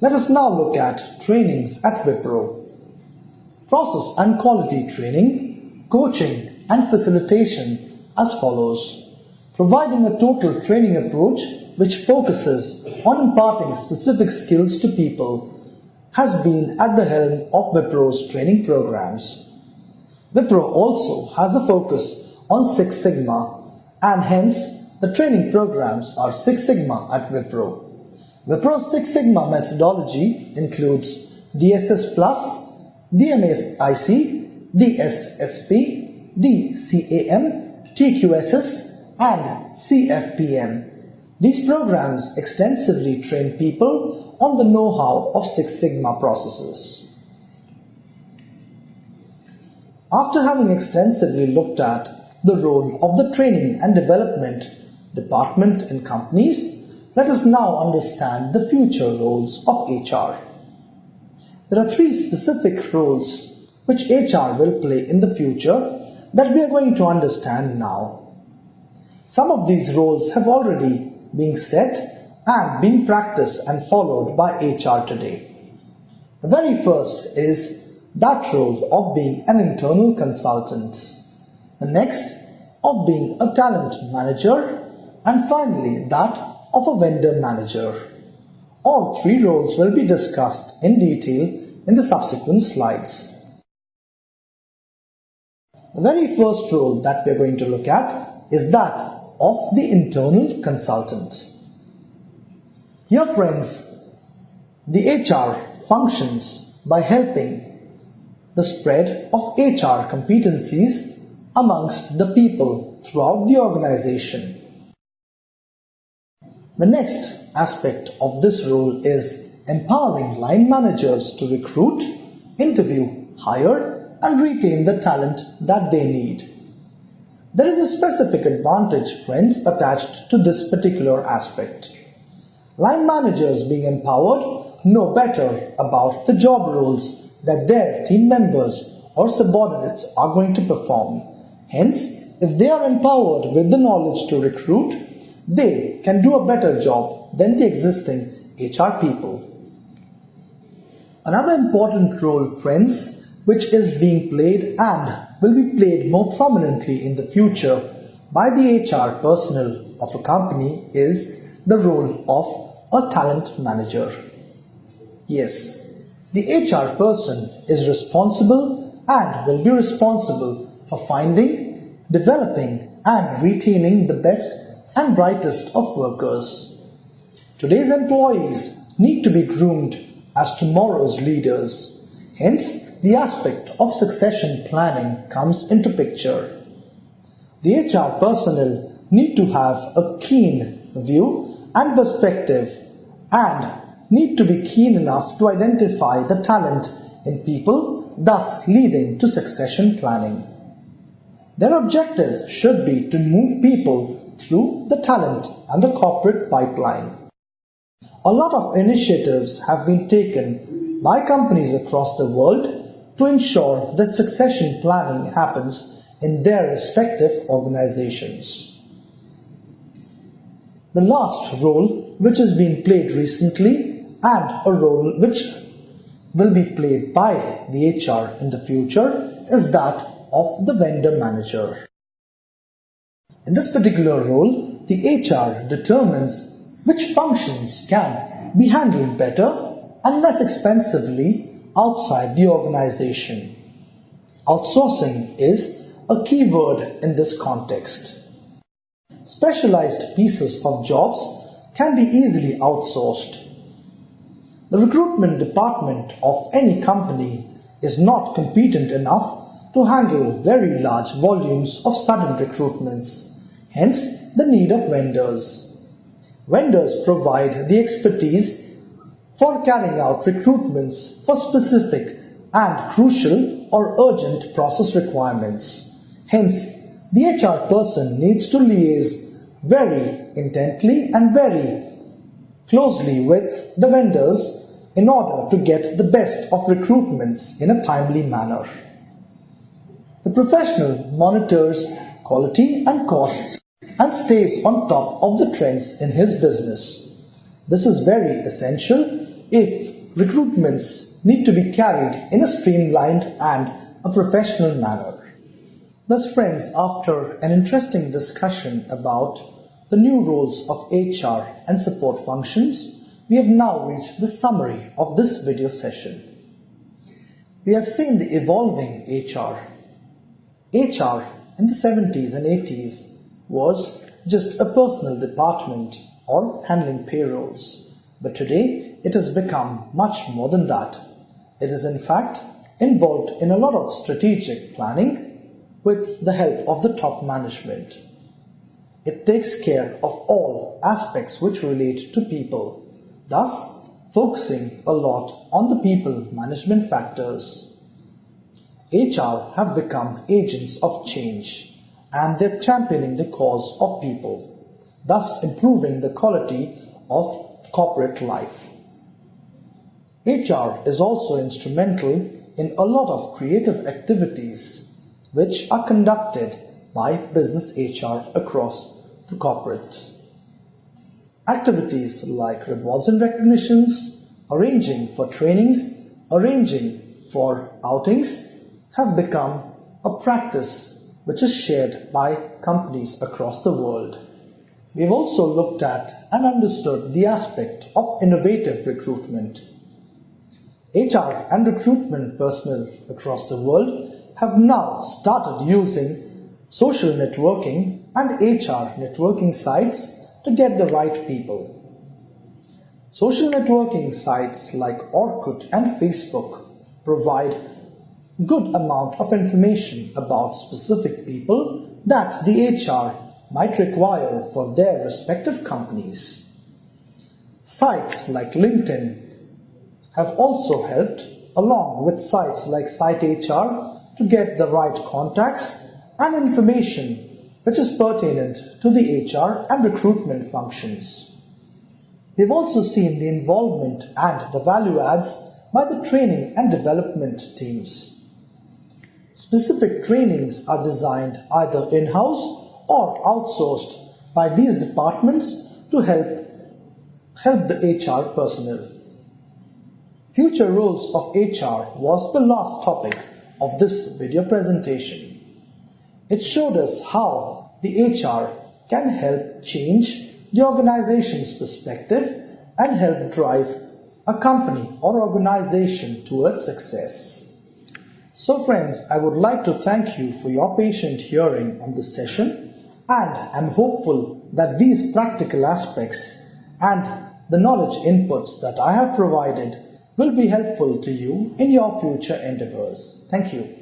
Let us now look at trainings at Wipro. Process and quality training, coaching and facilitation as follows. Providing a total training approach which focuses on imparting specific skills to people has been at the helm of Wipro's training programs. Wipro also has a focus on Six Sigma, and hence the training programs are Six Sigma at Wipro. Wipro's Six Sigma methodology includes DSS+, DMAIC, DSSP, DCAM, TQSS, and CFPM. These programs extensively train people on the know-how of Six Sigma processes. After having extensively looked at the role of the training and development department in companies, let us now understand the future roles of HR. There are three specific roles which HR will play in the future that we are going to understand now. Some of these roles have already been set and been practiced and followed by HR today. The very first is that role of being an internal consultant. The next of being a talent manager, and finally that of a vendor manager. All three roles will be discussed in detail in the subsequent slides. The very first role that we are going to look at is that of the internal consultant. Here friends, the HR functions by helping the spread of HR competencies amongst the people throughout the organization. The next aspect of this role is empowering line managers to recruit, interview, hire, and retain the talent that they need. There is a specific advantage, friends, attached to this particular aspect. Line managers, being empowered, know better about the job roles that their team members or subordinates are going to perform. Hence, if they are empowered with the knowledge to recruit, they can do a better job than the existing HR people. Another important role, friends, which is being played and will be played more prominently in the future by the HR personnel of a company is the role of a talent manager. Yes, the HR person is responsible and will be responsible for finding, developing and retaining the best and brightest of workers. Today's employees need to be groomed as tomorrow's leaders. Hence, the aspect of succession planning comes into picture. The HR personnel need to have a keen view and perspective and need to be keen enough to identify the talent in people, thus leading to succession planning. Their objective should be to move people through the talent and the corporate pipeline. A lot of initiatives have been taken by companies across the world to ensure that succession planning happens in their respective organizations. The last role which has been played recently and a role which will be played by the HR in the future is that of the vendor manager. In this particular role, the HR determines which functions can be handled better and less expensively outside the organization. Outsourcing is a key word in this context. Specialized pieces of jobs can be easily outsourced. The recruitment department of any company is not competent enough to handle very large volumes of sudden recruitments. Hence, the need of vendors. Vendors provide the expertise for carrying out recruitments for specific and crucial or urgent process requirements. Hence, the HR person needs to liaise very intently and very closely with the vendors in order to get the best of recruitments in a timely manner. The professional monitors quality and costs and stays on top of the trends in his business. This is very essential if recruitments need to be carried in a streamlined and a professional manner. Thus friends, after an interesting discussion about the new roles of HR and support functions, we have now reached the summary of this video session. We have seen the evolving HR. HR in the 70s and 80s was just a personal department or handling payrolls. But today it has become much more than that. It is in fact involved in a lot of strategic planning with the help of the top management. It takes care of all aspects which relate to people, thus focusing a lot on the people management factors. HR have become agents of change and they're championing the cause of people, thus improving the quality of corporate life. HR is also instrumental in a lot of creative activities which are conducted by business HR across the corporate. Activities like rewards and recognitions, arranging for trainings, arranging for outings have become a practice which is shared by companies across the world. We've also looked at and understood the aspect of innovative recruitment. HR and recruitment personnel across the world have now started using social networking and HR networking sites to get the right people. Social networking sites like Orkut and Facebook provide good amount of information about specific people that the HR might require for their respective companies. Sites like LinkedIn have also helped, along with sites like SiteHR, to get the right contacts and information which is pertinent to the HR and recruitment functions. We've also seen the involvement and the value adds by the training and development teams. Specific trainings are designed either in-house or outsourced by these departments to help the HR personnel. Future roles of HR was the last topic of this video presentation. It showed us how the HR can help change the organization's perspective and help drive a company or organization towards success. So friends, I would like to thank you for your patient hearing on this session, and I'm hopeful that these practical aspects and the knowledge inputs that I have provided will be helpful to you in your future endeavors. Thank you.